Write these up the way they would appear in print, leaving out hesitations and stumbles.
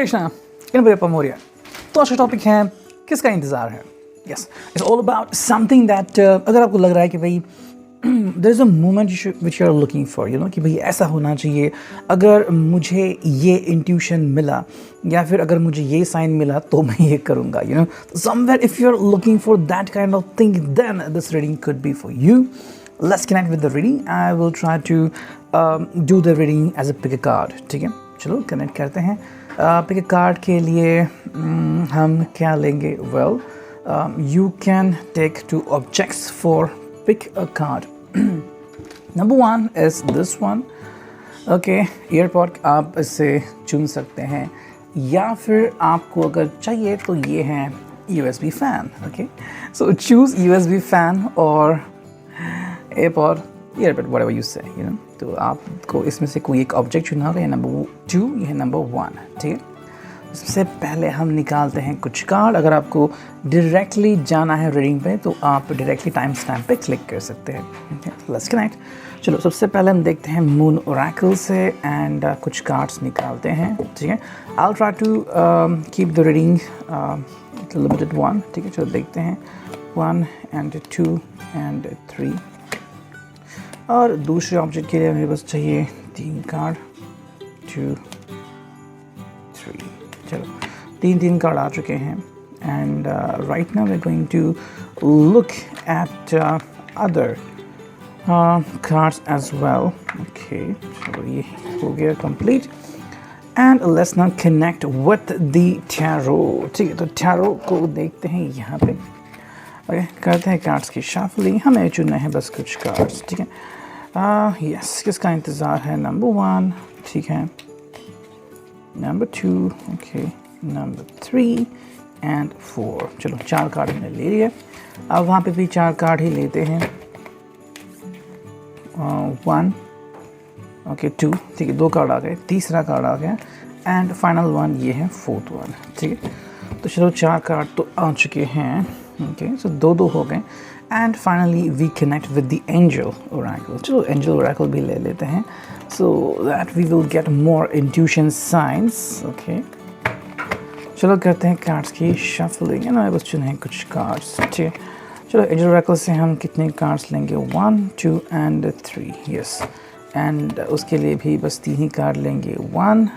कृष्णा इन वीरप्पा मौर्य। तो आज का टॉपिक है किसका इंतज़ार है। Yes, it's all about something that अगर आपको लग रहा है कि भाई there is a moment which you are looking for, you know, कि भाई ऐसा होना चाहिए, अगर मुझे ये इंट्यूशन मिला या फिर अगर मुझे ये साइन मिला तो मैं ये करूँगा, you know, somewhere if you are looking for that kind of thing then this reading could be for you. Let's connect with the reading. I will try to do the reading as a pick a card. ठीक है, चलो connect करते हैं। Pick a card के लिए हम क्या लेंगे? Well, you can take 2 objects for pick a card. Number 1 is this one. Okay, earpod आप इसे चुन सकते हैं या फिर आपको अगर चाहिए तो ये है USB fan. Okay, so choose USB fan or AirPod, earbud, whatever you से, यू नो। तो आपको इसमें से कोई एक ऑब्जेक्ट चुना होगा, ये नंबर 2, ये है नंबर 1, ठीक है। सबसे पहले हम निकालते हैं कुछ कार्ड। अगर आपको डायरेक्टली जाना है रीडिंग पे तो आप डायरेक्टली टाइम स्टैम्प पे क्लिक कर सकते हैं। Let's connect. चलो सबसे पहले हम देखते हैं मून ओरेकल से एंड कुछ कार्ड्स निकालते हैं, ठीक है। I will try to keep the reading limited 1, ठीक है। चलो देखते हैं 1 and 2 and 3। और दूसरे ऑब्जेक्ट के लिए मेरे पास चाहिए 3 कार्ड, 2, 3। चलो 3 कार्ड आ चुके हैं and right now we are going to look at other cards as well. Okay, चलो ये हो गया complete and let's now connect with the tarot, ठीक है। तो टैरो को देखते हैं यहाँ पे। ओके, करते हैं कार्ड्स की शफलिंग। हमें चुनना है बस कुछ कार्ड्स, ठीक है। यस, किसका इंतज़ार है? नंबर 1, ठीक है, नंबर 2, ओके, नंबर 3 एंड 4। चलो 4 कार्ड हमने ले लिए। अब वहाँ पे भी 4 कार्ड ही लेते हैं। 1, ओके, 2, ठीक है, 2 कार्ड आ गए, तीसरा कार्ड आ गया एंड फाइनल 1, ये है 4th वन, ठीक है। तो चलो 4 कार्ड तो आ चुके हैं, ओके, सो 2 हो गए and finally we connect with the angel oracle. चलो एंजल ओरेकल भी ले लेते हैं so that we will get more intuition science. Okay, चलो करते हैं कार्ड्स की शफलिंग एंड बस चुने हैं कुछ कार्ड्स, ठीक है। चलो एंजल ओरेकल से हम कितने कार्ड्स लेंगे? 1, 2 एंड 3, यस। एंड उसके लिए भी बस 3 ही कार्ड लेंगे, 1,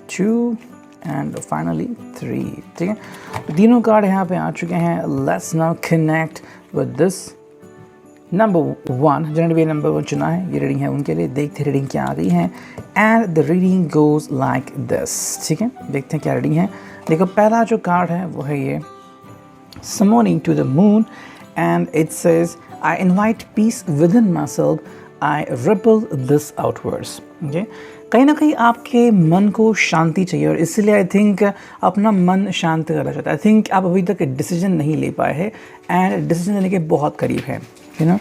2 एंड फाइनली 3, ठीक है। तो तीनों कार्ड यहाँ पे आ चुके हैं। Let's now connect with this number 1, जिन्होंने भी नंबर 1 चुना है, ये रीडिंग है उनके लिए। देखते रीडिंग क्या आ गई है and the reading goes like this, ठीक है। देखते हैं क्या रीडिंग है। देखो पहला जो कार्ड है वो है ये summoning to the moon and it says I invite peace within myself, I ripple this outwards. Okay, कहीं ना कहीं आपके मन को शांति चाहिए और इसलिए आई थिंक अपना मन शांत करना चाहता है। आई थिंक आप अभी तक डिसीजन नहीं ले पाए हैं एंड डिसीजन लेने के बहुत करीब है, यू नो।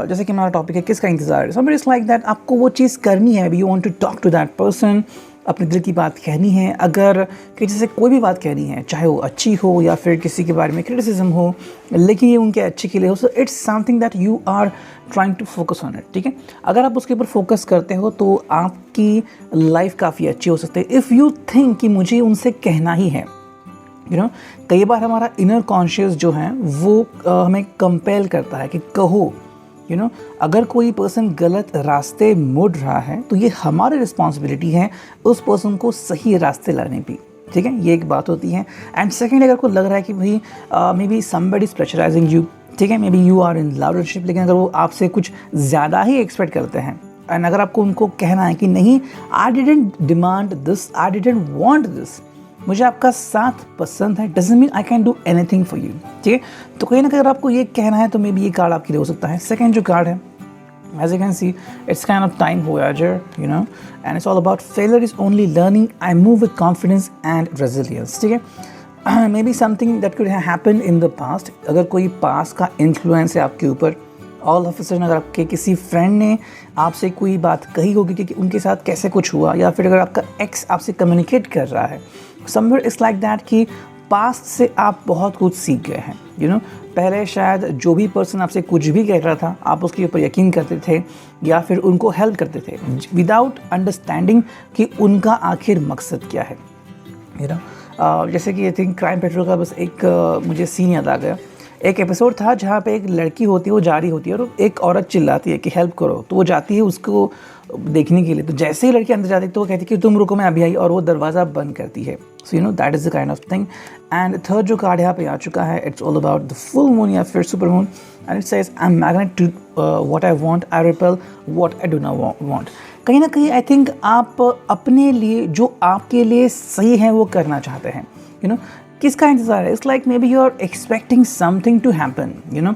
जैसे कि हमारा टॉपिक है किसका इंतज़ार है। समबडी इज़ लाइक दैट, आपको वो चीज़ करनी है, you want to talk to that person, अपने दिल की बात कहनी है। अगर किसी से कोई भी बात कहनी है, चाहे वो अच्छी हो या फिर किसी के बारे में क्रिटिसिज्म हो, लेकिन ये उनके अच्छे के लिए हो, so it's something that you are trying to focus on it, ठीक है। अगर आप उसके ऊपर फोकस करते हो तो आपकी लाइफ काफ़ी अच्छी हो सकती है। इफ़ यू थिंक कि मुझे उनसे कहना ही है, यू नो, कई बार हमारा इनर कॉन्शियस जो है वो हमें कंपेल करता है कि कहो, यू नो। अगर कोई पर्सन गलत रास्ते मुड़ रहा है तो ये हमारी रिस्पॉन्सिबिलिटी है उस पर्सन को सही रास्ते लाने की, ठीक है। ये एक बात होती है। एंड सेकेंड, अगर को लग रहा है कि भाई maybe somebody is pressurizing you, ठीक है, maybe you are in love relationship, लेकिन अगर वो आपसे कुछ ज़्यादा ही एक्सपेक्ट करते हैं एंड अगर आपको उनको कहना है कि नहीं, I didn't demand this, I didn't want this, मुझे आपका साथ पसंद है, doesn't mean I can do anything for you, ठीक है। तो कहीं ना कहीं अगर आपको ये कहना है तो मे बी ये कार्ड आपके लिए हो सकता है। सेकंड जो कार्ड है, as you can see, it's kind of time voyager, you know, and it's all about failure is only learning, I move with confidence and resilience, ठीक है। May be something that could happen in the past. अगर कोई past का influence है आपके ऊपर, all of a sudden अगर आपके किसी फ्रेंड ने आपसे कोई बात कही होगी कि उनके साथ कैसे कुछ हुआ, या फिर अगर आपका एक्स आपसे कम्युनिकेट कर रहा है, समवेयर इट्स लाइक दैट कि पास्ट से आप बहुत कुछ सीख गए हैं, पहले शायद जो भी पर्सन आपसे कुछ भी कह रहा था आप उसके ऊपर यकीन करते थे या फिर उनको हेल्प करते थे विदाउट अंडरस्टैंडिंग कि उनका आखिर मकसद क्या है। जैसे कि आई थिंक क्राइम पेट्रोल का बस एक मुझे सीन याद आ गया। एक एपिसोड था जहाँ पे एक लड़की होती है, वो जा रही होती है और एक औरत चिल्लाती है कि हेल्प करो, तो वो जाती है उसको देखने के लिए। तो जैसे ही लड़की अंदर जाती है तो वो कहती है कि तुम रुको मैं अभी आई, और वो दरवाज़ा बंद करती है। So that is the kind of thing. And third जो कार्ड यहाँ पे आ चुका है, it's all about the full moon या फिर super moon, and it says I am magnet to what I want, I repel what I do not want. कहीं ना कहीं आई थिंक आप अपने लिए जो आपके लिए सही है वो करना चाहते हैं। किसका इंतज़ार है? It's like maybe you are expecting something to happen.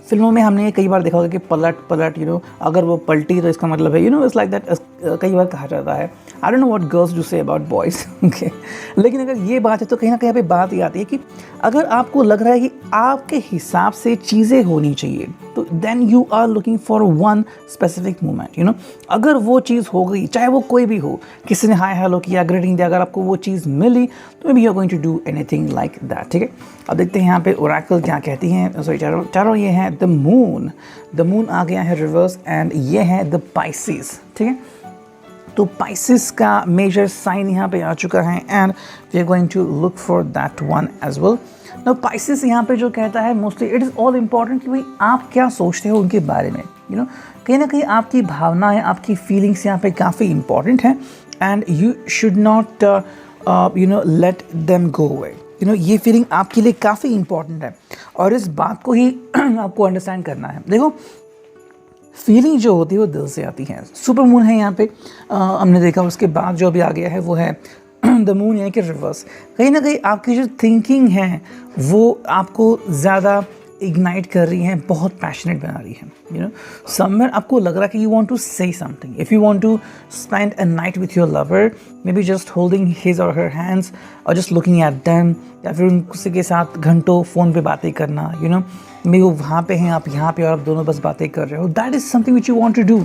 फिल्मों में हमने कई बार देखा होगा कि पलट अगर वो पलटी तो इसका मतलब है इट्स लाइक दैट। कई बार कहा जाता है, I don't know what girls do say about boys, okay. लेकिन अगर ये बात है तो कहीं ना कहीं पे बात ये आती है कि अगर आपको लग रहा है कि आपके हिसाब से चीज़ें होनी चाहिए तो then you are looking for one specific moment. अगर वो चीज़ हो गई, चाहे वो कोई भी हो, किसी ने हाय हेलो किया, ग्रीटिंग दिया, अगर आपको वो चीज़ मिली तो maybe you are going to do anything like that, ठीक है। अब देखते हैं यहाँ पे ओरेकल क्या कहती हैं। सॉरी, चारों ये हैं द मून आ गया है रिवर्स, एंड ये है द पाइसेस, ठीक है। तो पाइसेस का मेजर साइन यहाँ पे आ चुका है, and we are going to look for that one as well. Now pieces यहाँ पे जो कहता है mostly it is all important कि भाई आप क्या सोचते हो उनके बारे में। कहीं ना कहीं आपकी भावनाएं, आपकी फीलिंग्स यहाँ पे काफ़ी इंपॉर्टेंट हैं, and you should not let them go away. ये फीलिंग आपके लिए काफ़ी इंपॉर्टेंट है और इस बात को ही आपको अंडरस्टैंड करना है। देखो, फीलिंग जो होती है वो दिल से आती है। सुपर मून है यहाँ पे, हमने देखा। उसके बाद जो अभी आ गया है वो है द मून, यानी कि रिवर्स। कहीं ना कहीं आपकी जो थिंकिंग है वो आपको ज़्यादा इग्नाइट कर रही है, बहुत पैशनेट बना रही है। समवेयर आपको लग रहा है कि you want to say something. If you want to spend a night with your lover, maybe just holding his और हर हैंड्स और जस्ट लुकिंग एट देम, या फिर उनसे के साथ घंटों फ़ोन पे बातें करना, मे वो वहाँ पे हैं, आप यहाँ पे, और आप दोनों बस बातें कर रहे हो। That is something which you want to do,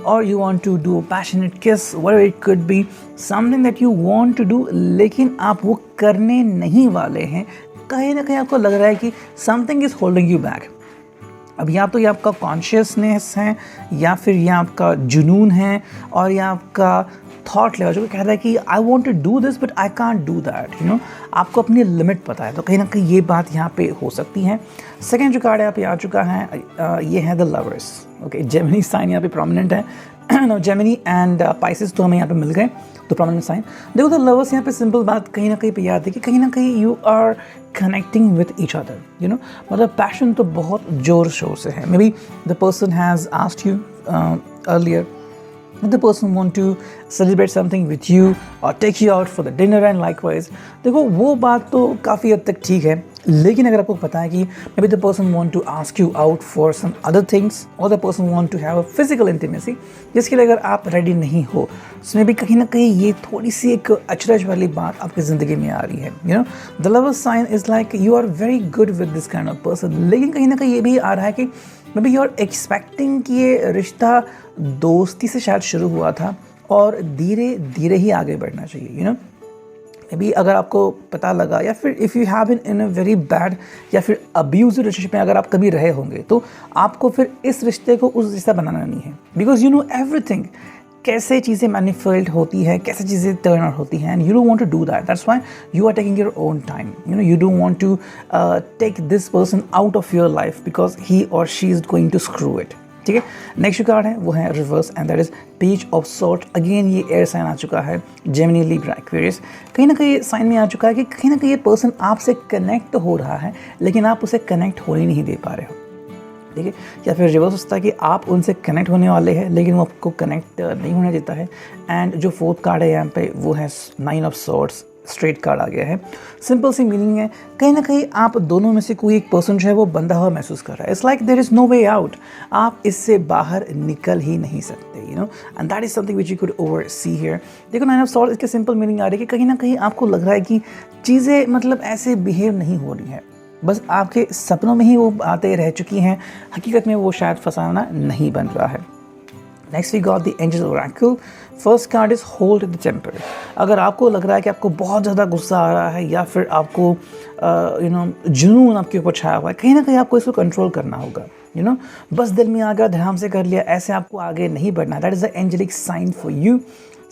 or you want to do a passionate kiss, whatever it could be, something that you want to do, लेकिन आप वो करने नहीं वाले हैं। कहीं ना कहीं आपको लग रहा है कि something is holding you back। अब या तो ये आपका कॉन्शियसनेस है, या फिर ये आपका जुनून है, और या आपका थॉट लेवल जो कह रहा है कि I want to do this but I can't do that. आपको अपनी लिमिट पता है, तो कहीं ना कहीं ये बात यहाँ पे हो सकती है। सेकेंड जो कार्ड यहाँ पे आ चुका है, ये है the lovers, okay. Gemini sign यहाँ पे प्रोमिनेंट है। जेमिनी एंड पाइसेस तो हमें यहाँ पे मिल गए, तो प्रोमिनेंट साइन। देखो, द लवर्स यहाँ पे सिंपल बात कहीं ना कहीं पे याद है कि कहीं ना कहीं you are connecting with each other. मतलब पैशन तो बहुत जोर शोर से है। Maybe the person has asked you earlier, the person want to celebrate something with you or take you out for the dinner and likewise। देखो, वो बात तो काफ़ी हद तक ठीक है, लेकिन अगर आपको पता है कि maybe the person want to ask you out for some other things or the person want to have a physical intimacy, जिसके लिए अगर आप रेडी नहीं हो, उसमें भी कहीं ना कहीं ये थोड़ी सी एक अचरज वाली बात आपकी ज़िंदगी में आ रही है। The lover sign is like you are very good with this kind of person, लेकिन कहीं ना कहीं ये भी आ रहा है कि maybe you are expecting कि ये रिश्ता दोस्ती से शायद शुरू हुआ था और धीरे धीरे ही आगे बढ़ना चाहिए। मे बी अगर आपको पता लगा, या फिर if you have been in a very bad या फिर अब्यूज़िव रिलेशनशिप में अगर आप कभी रहे होंगे, तो आपको फिर इस रिश्ते को उस रिश्ता बनाना नहीं है, बिकॉज यू नो एवरीथिंग, कैसे चीज़ें मैनिफेल्ड होती है, कैसे चीज़ें टर्न आउट होती हैं, and you don't want to do that. That's why you are taking your own time. You don't want to take this person out of your life because he और she is going to screw it, ठीक है। Next card है वो है reverse, and that is page of swords. Again ये air sign आ चुका है, जेमिनी, लिब्रा, एक्वेरियस। कहीं ना कहीं साइन में आ चुका है कि कहीं ना कहीं ये पर्सन आपसे कनेक्ट हो रहा है, लेकिन आप उसे कनेक्ट होने नहीं दे पा रहे हो, ठीक है। या फिर रिवर्स होता है कि आप उनसे कनेक्ट होने वाले हैं, लेकिन वो आपको कनेक्ट नहीं होने देता है। एंड जो फोर्थ कार्ड है यहाँ पे वो है nine of swords, straight card आ गया है। सिंपल सी मीनिंग है, कहीं ना कहीं आप दोनों में से कोई एक पर्सन जो है वो बंधा हुआ महसूस कर रहा है। It's like there is no way out, आप इससे बाहर निकल ही नहीं सकते, and that is something which you could oversee here. देखो, नाइन ऑफ सॉर्ट्स, इसके सिंपल मीनिंग आ रही है कि कहीं ना कहीं आपको लग रहा है कि चीज़ें मतलब ऐसे बिहेव नहीं हो रही हैं, बस आपके सपनों में ही वो बातें रह चुकी हैं, हकीकत में वो शायद फंसाना नहीं बन रहा है। Next we got the angel oracle. First card is hold the temper. अगर आपको लग रहा है कि आपको बहुत ज़्यादा गुस्सा आ रहा है या फिर आपको जुनून आपके ऊपर छाया हुआ है, कहीं ना कहीं आपको इसको कंट्रोल करना होगा। बस दिल में आ गया, ध्यान से कर लिया, ऐसे आपको आगे नहीं बढ़ना। That is the angelic sign for you.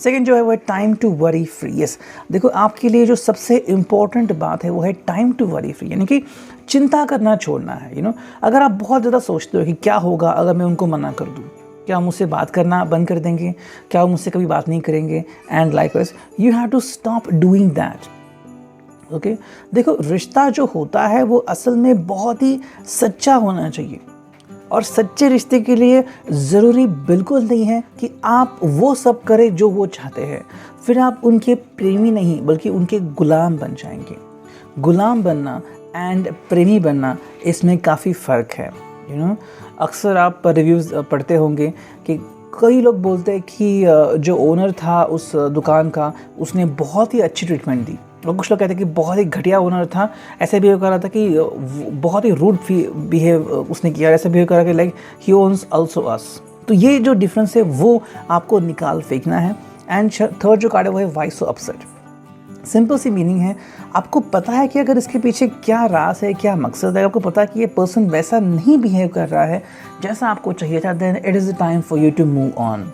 Second जो है वो है time to worry free. Yes, देखो आपके लिए जो सबसे इम्पॉर्टेंट बात है वो है टाइम टू वरी फ्री, यानी कि चिंता करना छोड़ना है। अगर आप बहुत ज़्यादा सोचते हो कि क्या होगा अगर मैं उनको मना कर दूँ, क्या मुझसे बात करना बंद कर देंगे, क्या वो मुझसे कभी बात नहीं करेंगे, and likewise you have to stop doing that. Okay, देखो रिश्ता जो होता है वो असल में बहुत ही सच्चा होना चाहिए, और सच्चे रिश्ते के लिए ज़रूरी बिल्कुल नहीं है कि आप वो सब करें जो वो चाहते हैं, फिर आप उनके प्रेमी नहीं बल्कि उनके गुलाम बन जाएंगे। गुलाम बनना एंड प्रेमी बनना, इसमें काफ़ी फ़र्क है। अक्सर आप रिव्यूज़ पढ़ते होंगे कि कई लोग बोलते हैं कि जो ओनर था उस दुकान का, उसने बहुत ही अच्छी ट्रीटमेंट दी, और कुछ लोग कहते हैं कि बहुत ही घटिया ओनर था, ऐसे बिहेव कर रहा था कि बहुत ही रूड बिहेव उसने किया, ऐसे बिहेव कर रहा था कि लाइक ही ओन्स ऑल्सो अस। तो ये जो डिफरेंस है वो आपको निकाल फेंकना है। एंड थर्ड जो कार्ड है वो है वाइस सो अपसेट। सिंपल सी मीनिंग है, आपको पता है कि अगर इसके पीछे क्या राज है, क्या मकसद है, आपको पता है कि ये पर्सन वैसा नहीं बिहेव कर रहा है जैसा आपको चाहिए था, then it is the time for you to move on.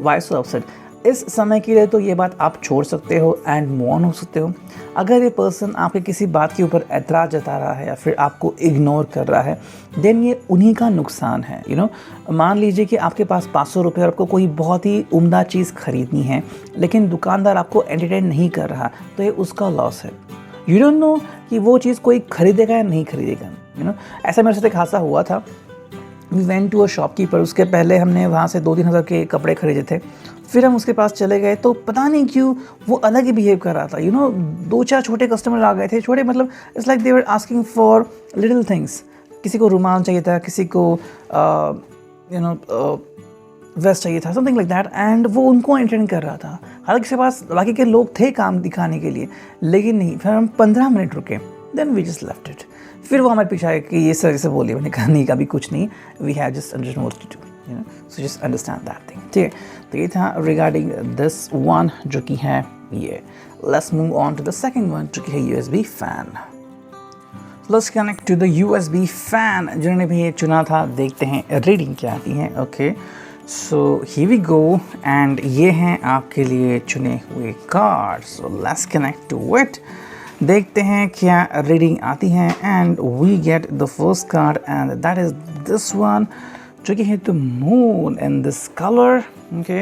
Why so upset. इस समय के लिए तो ये बात आप छोड़ सकते हो एंड मूव ऑन हो सकते हो। अगर ये पर्सन आपके किसी बात के ऊपर एतराज़ जता रहा है या फिर आपको इग्नोर कर रहा है, देन ये उन्हीं का नुकसान है। मान लीजिए कि आपके पास 500 रुपये और आपको कोई बहुत ही उम्दा चीज़ खरीदनी है, लेकिन दुकानदार आपको एंटरटेन नहीं कर रहा, तो ये उसका लॉस है। यू डोंट नो कि वो चीज़ कोई खरीदेगा या नहीं खरीदेगा। ऐसा मेरे साथ एक हादसा हुआ था। We went to a shopkeeper, उसके पहले हमने वहाँ से 2-3 हज़ार के कपड़े खरीदे थे, फिर हम उसके पास चले गए तो पता नहीं क्यों वो अलग ही बिहेव कर रहा था। 2-4 छोटे कस्टमर आ गए थे, छोटे मतलब it's like they were asking for little things. किसी को रुमाल चाहिए था, किसी को वेस्ट चाहिए था, समथिंग लाइक दैट, एंड वो उनको एंटरटेन कर रहा था। हालांकि उसके पास बाकी के लोग थे काम दिखाने के लिए, लेकिन नहीं। फिर हम 15 मिनट रुके, then we just left it. फिर वो हमारे पीछे आए कि ये सर जैसे बोलिए, मैंने कहा नहीं, कभी कुछ नहीं, we have just understand what to do, so just understand that thing. ठीक है, तो ये था रिगार्डिंग दिस वन जो कि है ये। Let's move on to the second one जो कि है USB fan. Let's connect to the USB fan. जिन्होंने भी ये चुना था, देखते हैं रीडिंग क्या आती है। Okay, so here we go, and ये हैं आपके लिए चुने हुए card. So let's connect to it, देखते हैं क्या रीडिंग आती है। And we get the first card and that is this one जो कि है the moon in this colour. Okay,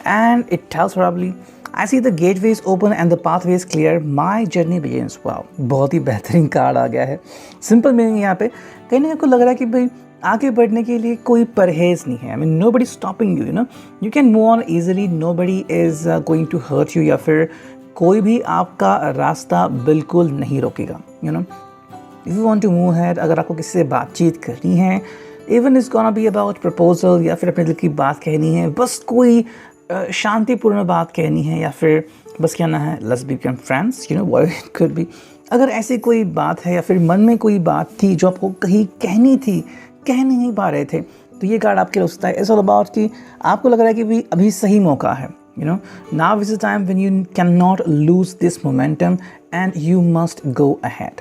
and it tells probably I see the gateways open and the pathways clear, my journey begins. Wow, बहुत ही बेहतरीन card आ गया है। Simple meaning यहाँ पे कहीं ना आपको लग रहा है कि भाई आगे बढ़ने के लिए कोई परहेज़ नहीं है। I mean nobody stopping you, you can move on easily, nobody is going to hurt you, या फिर कोई भी आपका रास्ता बिल्कुल नहीं रोकेगा। If you want to move ahead, अगर आपको किसी से बातचीत करनी है, even it's gonna be about proposal, या फिर अपने दिल की बात कहनी है, बस कोई शांतिपूर्ण बात कहनी है, या फिर बस कहना है let's become friends, what it could be. अगर ऐसी कोई बात है या फिर मन में कोई बात थी जो आपको कहीं कहनी थी, कह नहीं पा रहे थे, तो ये कार्ड आपके लिए हो सकता है। इट्स ऑल अबाउट कि आपको लग रहा है कि भाई अभी सही मौका है। Now is the time when you cannot lose this momentum and you must go ahead.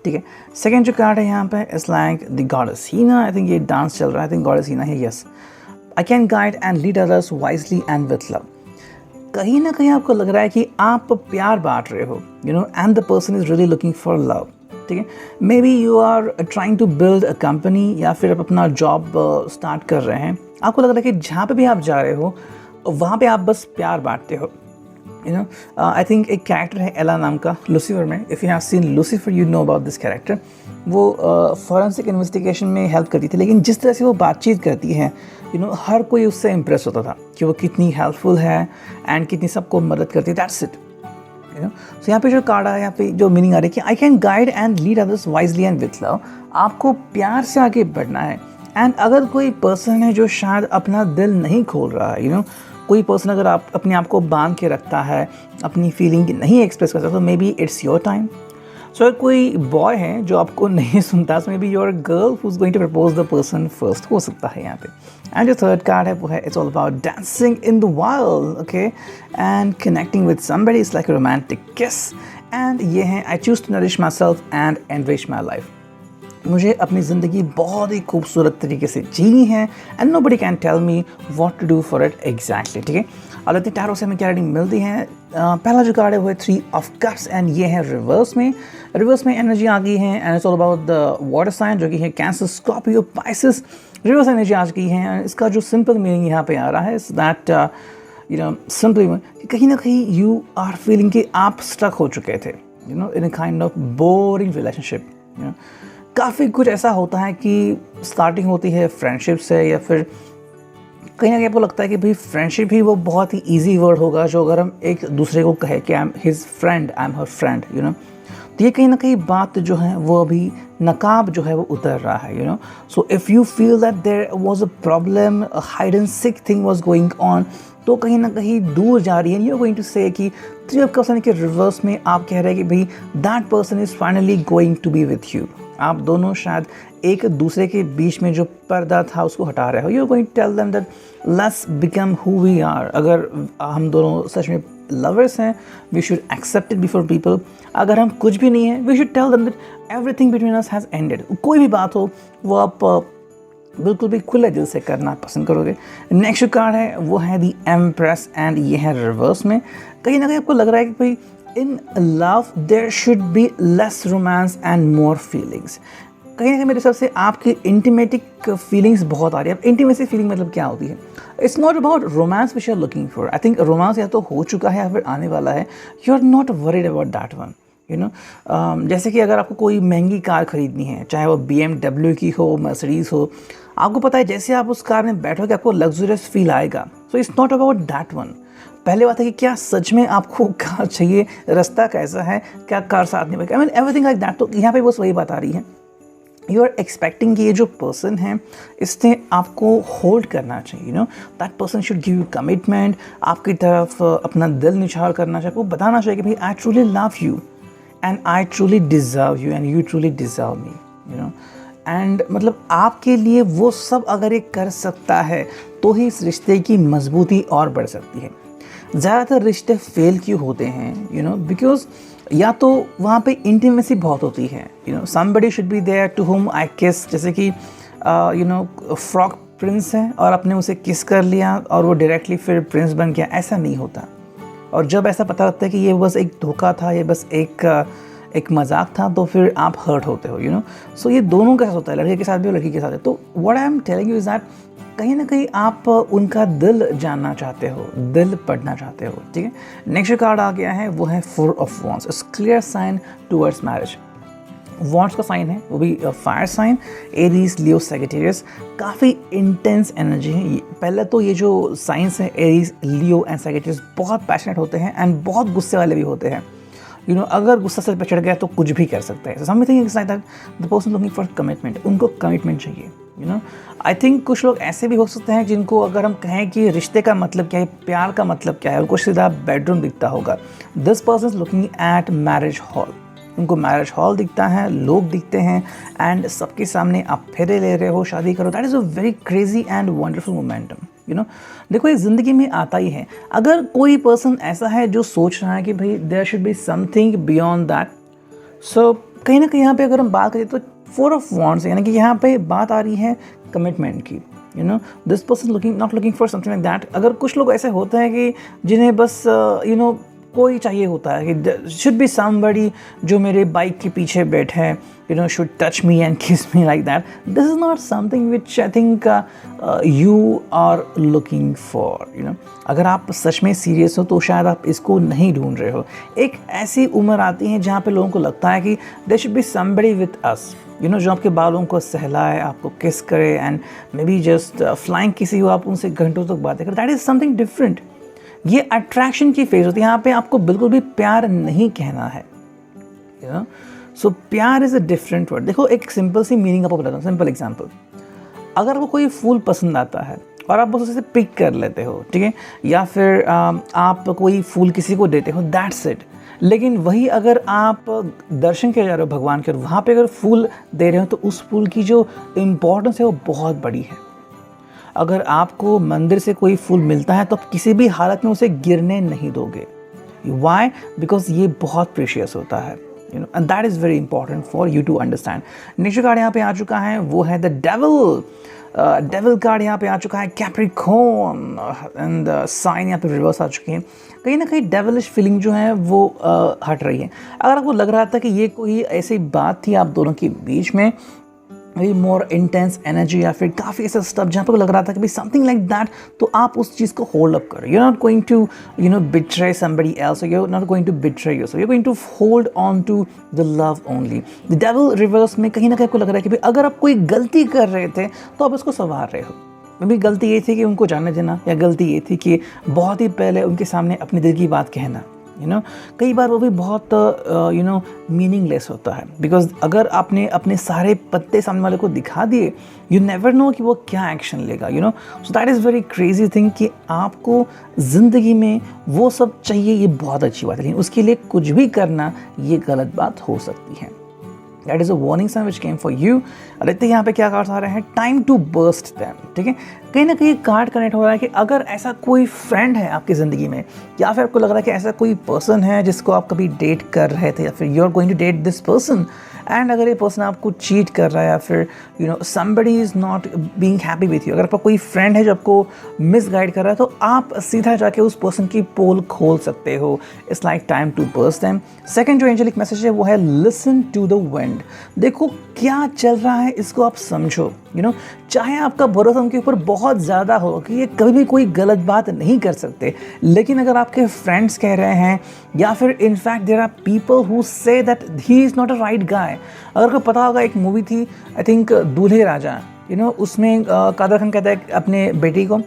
ठीक है, सेकेंड जो कार्ड है यहाँ पे it's like the goddess Hina. I think ये डांस चल रहा है, आई थिंक गॉडेस हीना है। Yes, I can guide and lead others wisely and with love. कहीं ना कहीं आपको लग रहा है कि आप प्यार बांट रहे हो, and the person is really looking for love. ठीक है, maybe you are trying to build a company, या फिर आप अपना जॉब स्टार्ट कर रहे हैं। आपको लग रहा है कि जहाँ पे भी आप जा रहे हो वहाँ पे आप बस प्यार बांटते हो। आई थिंक एक कैरेक्टर है एला नाम का लूसीफर में। If you have seen Lucifer you know about this character. वो फॉरेंसिक इन्वेस्टिगेशन में हेल्प करती थी, लेकिन जिस तरह से वो बातचीत करती है, हर कोई उससे इम्प्रेस होता था कि वो कितनी हेल्पफुल है एंड कितनी सबको मदद करती है। That's it. सो यहाँ पे जो कार्ड है, यहाँ पे जो मीनिंग आ रही है कि आई can guide and lead others wisely and with love. आपको प्यार से आगे बढ़ना है। एंड अगर कोई पर्सन है जो शायद अपना दिल नहीं खोल रहा है, कोई पर्सन अगर आप अपने आप को बांध के रखता है, अपनी फीलिंग नहीं एक्सप्रेस करता, तो maybe it's your time. So कोई बॉय है जो आपको नहीं सुनता, so maybe your girl who is going to propose the person first, हो सकता है यहाँ पे। एंड जो थर्ड कार्ड है वो है it's all about dancing in the wild, okay, and connecting with somebody is like a romantic kiss. And ये है I choose to nourish myself and enrich my life. मुझे अपनी ज़िंदगी बहुत ही खूबसूरत तरीके से जीनी है and nobody can tell me what to do for it exactly, ठीक है। अब इतनी टैरो से हमें क्या रीडिंग मिलती है। पहला जो कार्ड है वो है 3 ऑफ कप्स एंड ये है रिवर्स में एनर्जी आ गई है and it's all about the water sign जो कि है cancer, Scorpio, Pisces. Reverse energy आ गई है। इसका जो सिंपल मीनिंग यहाँ पे आ रहा है is that you know simply कहीं ना कहीं यू आर फीलिंग कि आप स्टक हो चुके थे, you know, in a kind of boring relationship. You know काफ़ी कुछ ऐसा होता है कि स्टार्टिंग होती है फ्रेंडशिप से, या फिर कहीं ना कहीं आपको लगता है कि भाई फ्रेंडशिप ही वो बहुत ही इजी वर्ड होगा जो अगर हम एक दूसरे को कहे कि I am his friend, I am her friend, you know, तो ये कहीं ना कहीं बात जो है वो अभी नकाब जो है वो उतर रहा है, you know. So if you feel that there was a problem, a hide and seek thing was going on, तो कहीं ना कहीं दूर जा रही है। यू आर गोइंग टू से कि 3 ऑफ कप्स के रिवर्स में आप कह रहे हैं कि भाई that person is finally going to be with you. आप दोनों शायद एक दूसरे के बीच में जो पर्दा था उसको हटा रहे हो। You are going to tell them that let's become who we are. अगर हम दोनों सच में लवर्स हैं, we should accept it before people. अगर हम कुछ भी नहीं है, we should tell them that everything between us has ended. कोई भी बात हो वो आप बिल्कुल भी खुले दिल से करना पसंद करोगे। नेक्स्ट कार्ड है वो है दी एम्प्रेस एंड ये है रिवर्स में। कहीं ना कहीं आपको लग रहा है कि भाई in love there should be less romance and more feelings. कहीं ना कहीं मेरे हिसाब से आपकी इंटीमेटिक फीलिंग्स बहुत आ रही है। अब इंटीमेसी फीलिंग मतलब क्या होती है? It's not about romance which are looking for. I think romance या तो हो चुका है या फिर आने वाला है। You are not worried about that one, you know. जैसे कि अगर आपको कोई महंगी कार खरीदनी है, चाहे वो BMW की हो, मर्सिडीज़ हो, आपको पता है जैसे आप उस कार में बैठोगे आपको लग्जरियस फील आएगा। So it's not about that one. पहले बात है कि क्या सच में आपको कार चाहिए, रास्ता कैसा है, क्या कार साथ नहीं बैठे, I mean everything like that. तो यहाँ पे बस वही बात आ रही है, यू आर एक्सपेक्टिंग कि ये जो पर्सन है इसने आपको होल्ड करना चाहिए, you know, that person should give you commitment, आपकी तरफ अपना दिल निछावर करना चाहिए, वो बताना चाहिए कि भाई I truly love you and I truly deserve you and you truly deserve me, you know. And मतलब आपके लिए वो सब अगर ये कर सकता है तो ही इस रिश्ते की मजबूती और बढ़ सकती है। ज़्यादातर रिश्ते फेल क्यों होते हैं, यू नो, बिकॉज या तो वहाँ पे इंटीमेसी बहुत होती है, you know, somebody should be there to whom I किस। जैसे कि यू नो फ्रॉक प्रिंस है और आपने उसे किस कर लिया और वो डायरेक्टली फिर प्रिंस बन गया, ऐसा नहीं होता। और जब ऐसा पता लगता है कि ये बस एक धोखा था, ये बस एक मजाक था, तो फिर आप हर्ट होते हो, यू नो। सो ये दोनों के साथ होता है, लड़के के साथ भी और लड़की के साथ है। तो what I am telling you is that कहीं ना कहीं आप उनका दिल जानना चाहते हो, दिल पढ़ना चाहते हो, ठीक है। नेक्स्ट कार्ड आ गया है वो है 4 of wands, it's clear sign towards marriage. Wands का साइन है वो भी fire sign, Aries, Leo, Sagittarius. काफ़ी इंटेंस एनर्जी है। पहले तो ये जो साइंस है एरीज, लियो एंड सैजिटेरियस बहुत पैशनेट होते हैं एंड बहुत गुस्से वाले भी होते हैं, यू नो। अगर गुस्सा सिर पे चढ़ गया तो कुछ भी कर सकता है। Something is like that the person looking for commitment, उनको कमिटमेंट चाहिए, यू नो। आई थिंक कुछ लोग ऐसे भी हो सकते हैं जिनको अगर हम कहें कि रिश्ते का मतलब क्या है, प्यार का मतलब क्या है, उनको सीधा बेडरूम दिखता होगा। This person is looking at marriage hall, उनको मैरिज हॉल दिखता है, लोग दिखते हैं एंड सबके सामने आप फेरे ले रहे हो, शादी करो। That is a very crazy and wonderful momentum, you know. देखो ये ज़िंदगी में आता ही है। अगर कोई पर्सन ऐसा है जो सोच रहा है कि भाई there should be something beyond that, so कहीं ना कहीं यहाँ पे अगर हम बात करें तो 4 ऑफ वॉन्ड्स, यानी कि यहाँ पे बात आ रही है कमिटमेंट की, you know. This person not looking for something like that. अगर कुछ लोग ऐसे होते हैं कि जिन्हें बस यू नो कोई चाहिए होता है कि शुड बी समबडी जो मेरे बाइक के पीछे बैठे, you know, should touch me and kiss me like that. This is not something which I think you are looking for, you know. अगर आप सच में सीरियस हो तो शायद आप इसको नहीं ढूंढ रहे हो। एक ऐसी उम्र आती है जहाँ पे लोगों को लगता है कि there should be somebody with us, you know, जो आपके बालों को सहलाए, आपको किस करे and maybe just flying किसी हो, आप उनसे घंटों तक बातें करें। That is something different. ये अट्रैक्शन की फेज होती है। यहाँ पे आपको बिल्कुल भी प्यार नहीं कहना है, यू नो। सो प्यार इज़ अ डिफरेंट वर्ड। देखो एक सिंपल सी मीनिंग आपको बताता हूँ, सिंपल एग्जांपल। अगर आपको कोई फूल पसंद आता है और आप बस उसे पिक कर लेते हो, ठीक है, या फिर आप कोई फूल किसी को देते हो, दैट्स इट। लेकिन वही अगर आप दर्शन के जा रहे हो भगवान के, और वहाँ पे अगर फूल दे रहे हो तो उस फूल की जो इम्पोर्टेंस है वो बहुत बड़ी है। अगर आपको मंदिर से कोई फूल मिलता है तो आप किसी भी हालत में उसे गिरने नहीं दोगे। वाई? बिकॉज ये बहुत प्रेशियस होता है, you know, and that is very important for you to understand. Next card यहाँ पे आ चुका है वो है द डेविल। डेविल कार्ड यहाँ पे आ चुका है, कैप्रिकॉर्न, एंड साइन यहाँ पे रिवर्स आ चुके हैं। कहीं ना कहीं डेविलिश फीलिंग जो है वो हट रही है। अगर आपको लग रहा था कि ये कोई ऐसी बात थी आप दोनों के बीच में, वेरी मोर इंटेंस एनर्जी, या फिर काफ़ी ऐसा स्टफ जहाँ पर लग रहा था कि भाई समथिंग लाइक दैट, तो आप उस चीज़ को होल्ड अप करो। You are not going to betray somebody else, you are not going to betray yourself, you are going to hold on to the love only. The devil reverse में कहीं ना कहीं आपको लग रहा है कि भाई अगर आप कोई गलती कर रहे थे तो आप उसको संवार रहे हो। मे बी गलती ये थी कि उनको जाने देना, या गलती ये थी कि बहुत ही पहले उनके सामने अपनी दिल की बात कहना। कई बार वो भी बहुत मीनिंगलेस होता है, बिकॉज अगर आपने अपने सारे पत्ते सामने वाले को दिखा दिए, यू नेवर नो कि वो क्या एक्शन लेगा। सो that is very crazy thing कि आपको ज़िंदगी में वो सब चाहिए, ये बहुत अच्छी बात है, लेकिन उसके लिए कुछ भी करना ये गलत बात हो सकती है। That is a warning sign which came for you. देखते यहाँ पे क्या कार्ड्स आ रहे हैं, टाइम टू बर्स्ट दैम। ठीक है, कहीं ना कहीं कार्ड कनेक्ट हो रहा है कि अगर ऐसा कोई फ्रेंड है आपकी ज़िंदगी में, या फिर आपको लग रहा है कि ऐसा कोई पर्सन है जिसको आप कभी डेट कर रहे थे, या फिर you are going to date this person, and अगर ये पर्सन आपको चीट कर रहा है, या फिर somebody is not being happy with you, अगर आपका कोई फ्रेंड है जो आपको मिसगाइड कर रहा है, तो आप सीधा जाके उस पर्सन की पोल खोल सकते हो। It's like time to burst them. Second जो एंजेलिक मैसेज है वो है लिसन टू द विंड। देखो क्या चल रहा है, इसको आप समझो। चाहे आपका भरोसा उनके ऊपर बहुत ज़्यादा हो कि ये कभी भी कोई गलत बात नहीं कर सकते, लेकिन अगर आपके फ्रेंड्स कह रहे हैं, या फिर in fact there are people who say that he is not a right guy. अगर आपको पता होगा, एक मूवी थी आई थिंक दूल्हे राजा, उसमें कादर खान कहता है अपने बेटी को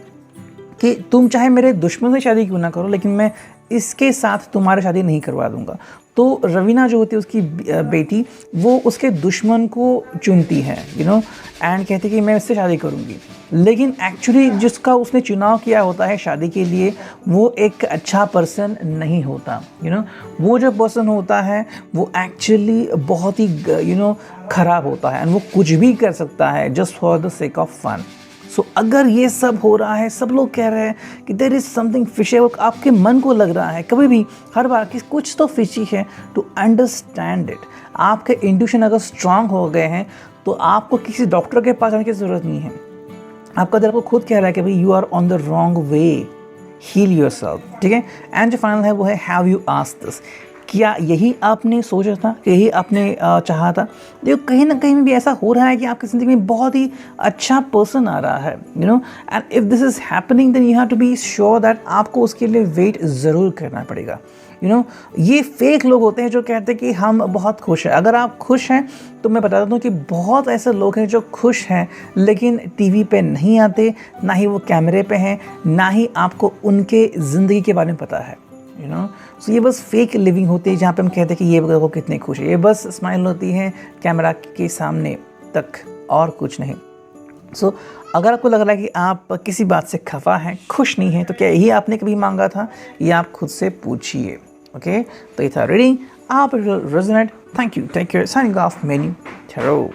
कि तुम चाहे मेरे दुश्मन से शादी क्यों ना करो, लेकिन मैं इसके साथ तुम्हारी शादी नहीं करवा दूंगा। तो रवीना जो होती है उसकी बेटी, वो उसके दुश्मन को चुनती है, एंड कहती है कि मैं इससे शादी करूंगी, लेकिन एक्चुअली जिसका उसने चुनाव किया होता है शादी के लिए, वो एक अच्छा पर्सन नहीं होता। वो जो पर्सन होता है वो एक्चुअली बहुत ही खराब होता है, एंड वो कुछ भी कर सकता है just for the sake of fun. So अगर ये सब हो रहा है, सब लोग कह रहे हैं कि देयर इज़ समथिंग फिशी, आपके मन को लग रहा है कभी भी हर बार कि कुछ तो फिशी है, टू अंडरस्टैंड इट। आपके इंट्यूशन अगर स्ट्रांग हो गए हैं तो आपको किसी डॉक्टर के पास जाने की ज़रूरत नहीं है। आपका दिल आपको खुद कह रहा है कि भाई you are on the wrong way, heal yourself. ठीक है, एंड जो फाइनल है वो है हैव यू आस्क्ड दिस। क्या यही आपने सोचा था, यही आपने चाहा था? देखो कहीं ना कहीं भी ऐसा हो रहा है कि आपकी ज़िंदगी में बहुत ही अच्छा पर्सन आ रहा है, and if this is happening then you have to be sure that आपको उसके लिए वेट ज़रूर करना पड़ेगा। ये फेक लोग होते हैं जो कहते हैं कि हम बहुत खुश हैं। अगर आप खुश हैं तो मैं बता देता हूँ कि बहुत ऐसे लोग हैं जो खुश हैं लेकिन टीवी पे नहीं आते, ना ही वो कैमरे पे हैं, ना ही आपको उनके ज़िंदगी के बारे में पता है। सो ये बस फेक लिविंग होती है जहाँ पे हम कहते हैं कि ये वो कितने खुश है। ये बस स्माइल होती है कैमरा के सामने तक, और कुछ नहीं। सो अगर आपको लग रहा है कि आप किसी बात से खफा हैं, खुश नहीं हैं, तो क्या यही आपने कभी मांगा था? ये आप खुद से पूछिए। ओके, तो ये था रीडिंग। आप resonate. Thank you, take care, signing off Menu tarot.